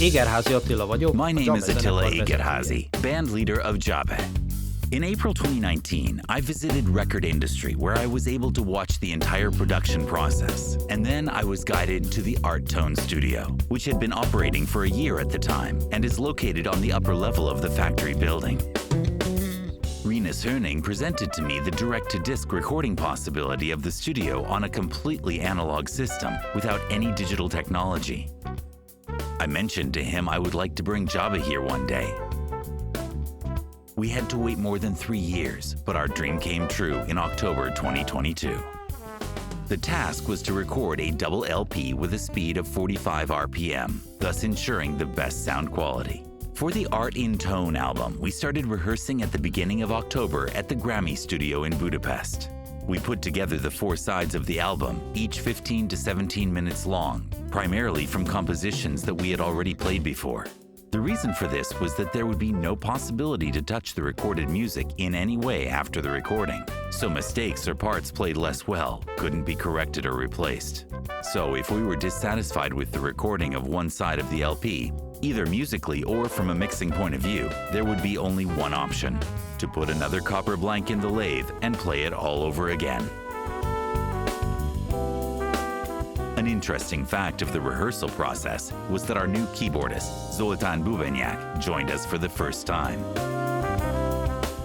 Égerházi Attila vagyok. My name is Attila Égerházi, band leader of Djabe. In April 2019, I visited Record Industry, where I was able to watch the entire production process. And then I was guided to the Artone Studio, which had been operating for a year at the time and is located on the upper level of the factory building. Rinus Hooning presented to me the direct-to-disc recording possibility of the studio on a completely analog system without any digital technology. I mentioned to him I would like to bring Djabe here one day. We had to wait more than 3 years, but our dream came true in October 2022. The task was to record a double LP with a speed of 45 RPM, thus ensuring the best sound quality. For the Art in Tone album, we started rehearsing at the beginning of October at the Grammy Studio in Budapest. We put together the 4 sides of the album, each 15 to 17 minutes long, primarily from compositions that we had already played before. The reason for this was that there would be no possibility to touch the recorded music in any way after the recording, so mistakes or parts played less well couldn't be corrected or replaced. So if we were dissatisfied with the recording of one side of the LP, either musically or from a mixing point of view, there would be only one option: to put another copper blank in the lathe and play it all over again. An interesting fact of the rehearsal process was that our new keyboardist, Zoltán Bubenyák, joined us for the first time.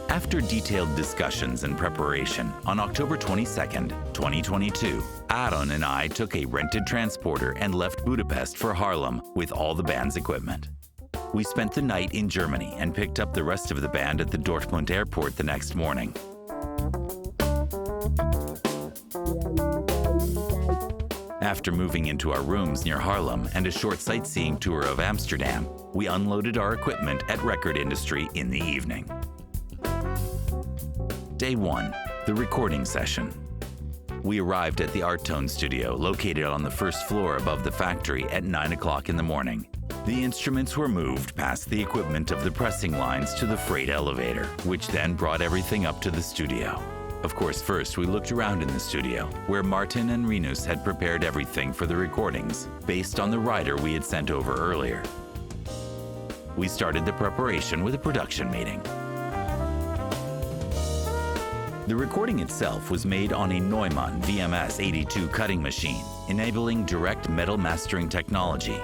After detailed discussions and preparation, on October 22nd, 2022, Áron and I took a rented transporter and left Budapest for Haarlem with all the band's equipment. We spent the night in Germany and picked up the rest of the band at the Dortmund airport the next morning. After moving into our rooms near Haarlem and a short sightseeing tour of Amsterdam, we unloaded our equipment at Record Industry in the evening. Day 1, the recording session. We arrived at the Artone Studio, located on the first floor above the factory, at 9 o'clock in the morning. The instruments were moved past the equipment of the pressing lines to the freight elevator, which then brought everything up to the studio. Of course, first we looked around in the studio, where Martin and Rinus had prepared everything for the recordings, based on the rider we had sent over earlier. We started the preparation with a production meeting. The recording itself was made on a Neumann VMS 82 cutting machine, enabling direct metal mastering technology.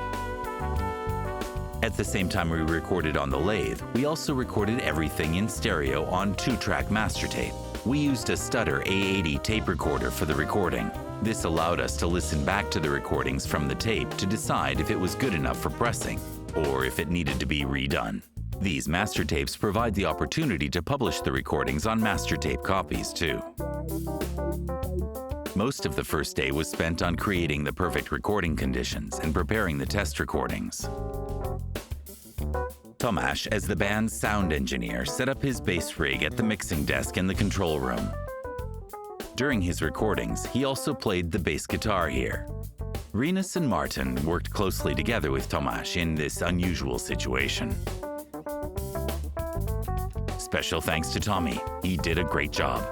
At the same time we recorded on the lathe, we also recorded everything in stereo on 2-track master tape. We used a Stutter A80 tape recorder for the recording. This allowed us to listen back to the recordings from the tape to decide if it was good enough for pressing, or if it needed to be redone. These master tapes provide the opportunity to publish the recordings on master tape copies too. Most of the first day was spent on creating the perfect recording conditions and preparing the test recordings. Tamás, as the band's sound engineer, set up his bass rig at the mixing desk in the control room. During his recordings, he also played the bass guitar here. Rinus and Martin worked closely together with Tamás in this unusual situation. Special thanks to Tommy, he did a great job.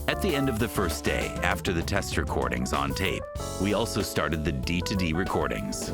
At the end of the first day, after the test recordings on tape, we also started the D-to-D recordings.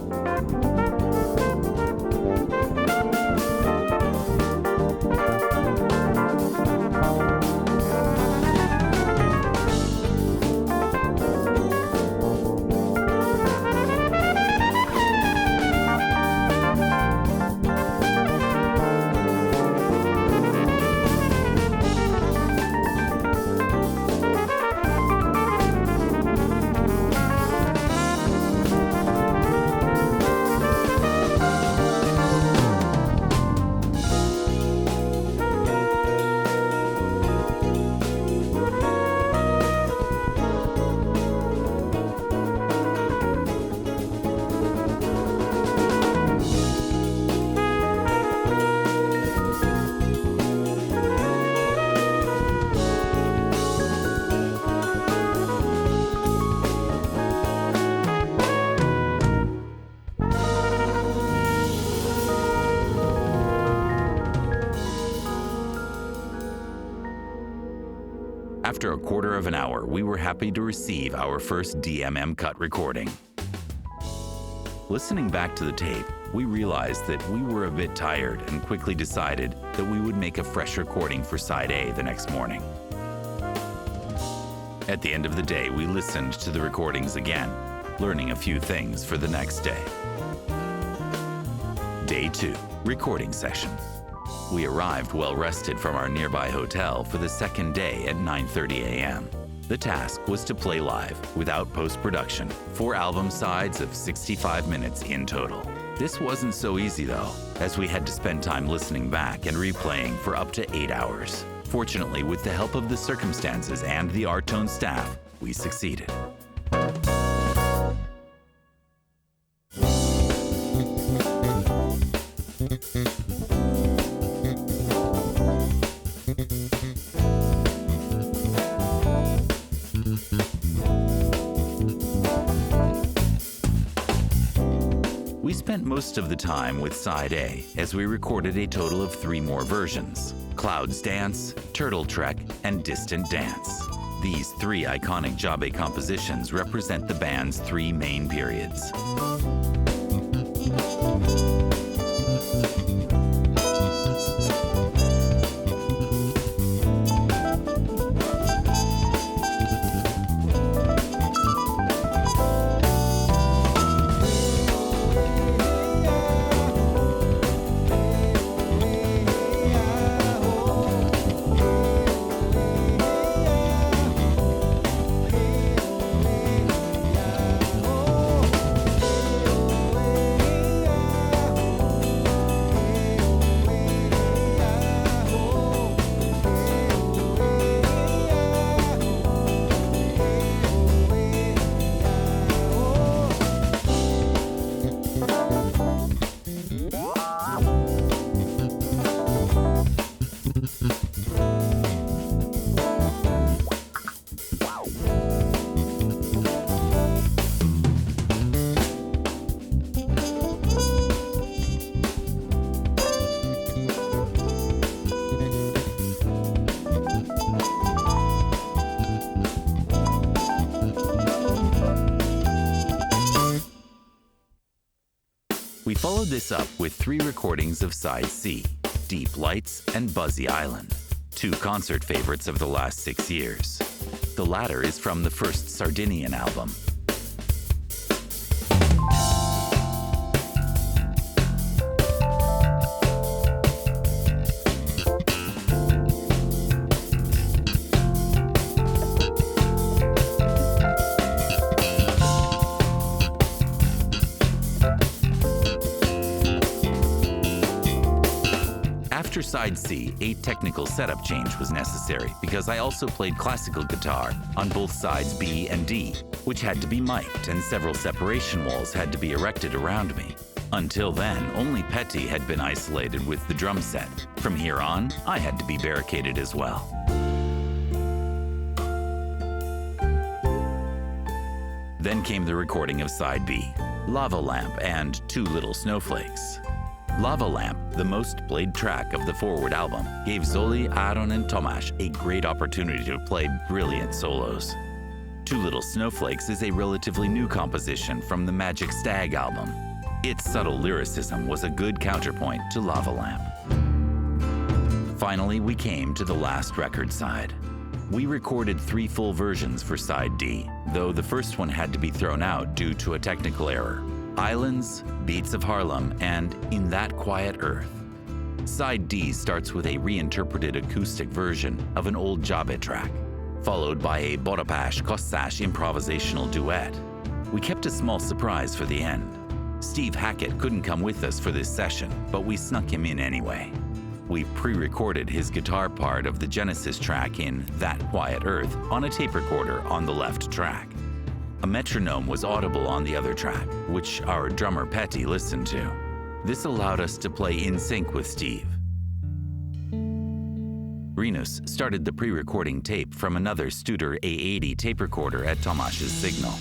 After a quarter of an hour, we were happy to receive our first DMM cut recording. Listening back to the tape, we realized that we were a bit tired and quickly decided that we would make a fresh recording for side A the next morning. At the end of the day, we listened to the recordings again, learning a few things for the next day. Day 2, recording session. We arrived well rested from our nearby hotel for the second day at 9:30 a.m. The task was to play live, without post-production, 4 album sides of 65 minutes in total. This wasn't so easy though, as we had to spend time listening back and replaying for up to 8 hours. Fortunately, with the help of the circumstances and the Artone staff, we succeeded. We spent most of the time with side A, as we recorded a total of 3 more versions: Clouds Dance, Turtle Trek, and Distant Dance. These 3 iconic Djabe compositions represent the band's 3 main periods. We followed this up with 3 recordings of side C, Deep Lights and Buzzy Island, 2 concert favorites of the last 6 years. The latter is from the first Sardinian album. After side C, a technical setup change was necessary because I also played classical guitar on both sides B and D, which had to be mic'd and several separation walls had to be erected around me. Until then, only Petty had been isolated with the drum set. From here on, I had to be barricaded as well. Then came the recording of side B, Lava Lamp and 2 Little Snowflakes. Lava Lamp, the most played track of the Forward album, gave Zoli, Áron, and Tamás a great opportunity to play brilliant solos. 2 Little Snowflakes is a relatively new composition from the Magic Stag album. Its subtle lyricism was a good counterpoint to Lava Lamp. Finally, we came to the last record side. We recorded 3 full versions for side D, though the first one had to be thrown out due to a technical error: Islands, Beats of Haarlem, and In That Quiet Earth. Side D starts with a reinterpreted acoustic version of an old Djabe track, followed by a Barabás Kaszás improvisational duet. We kept a small surprise for the end. Steve Hackett couldn't come with us for this session, but we snuck him in anyway. We pre-recorded his guitar part of the Genesis track in That Quiet Earth on a tape recorder on the left track. A metronome was audible on the other track, which our drummer Petty listened to. This allowed us to play in sync with Steve. Rinus started the pre-recording tape from another Studer A80 tape recorder at Tamás's signal.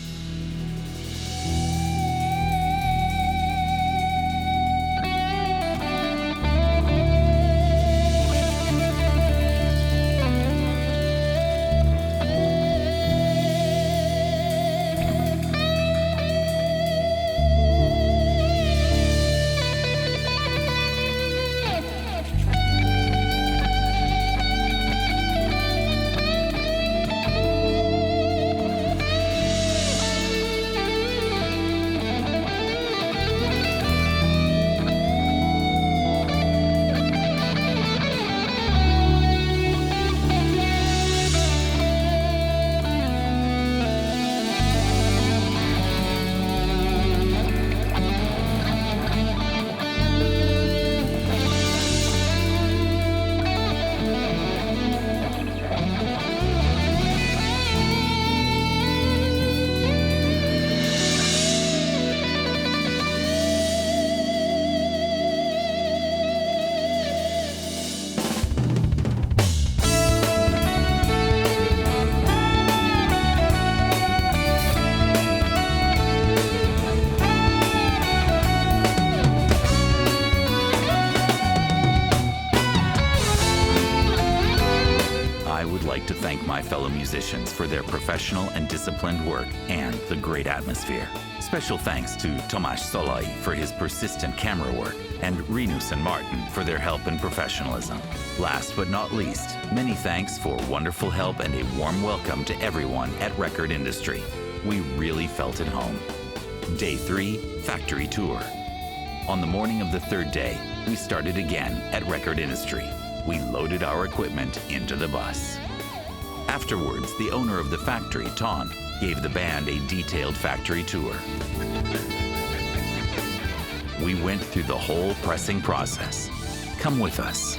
my fellow musicians for their professional and disciplined work and the great atmosphere. Special thanks to Tamás Barabás for his persistent camera work and Rinus and Martin for their help and professionalism. Last but not least, many thanks for wonderful help and a warm welcome to everyone at Record Industry. We really felt at home. Day 3, Factory Tour. On the morning of the third day, we started again at Record Industry. We loaded our equipment into the bus. Afterwards, the owner of the factory, Ton, gave the band a detailed factory tour. We went through the whole pressing process. Come with us.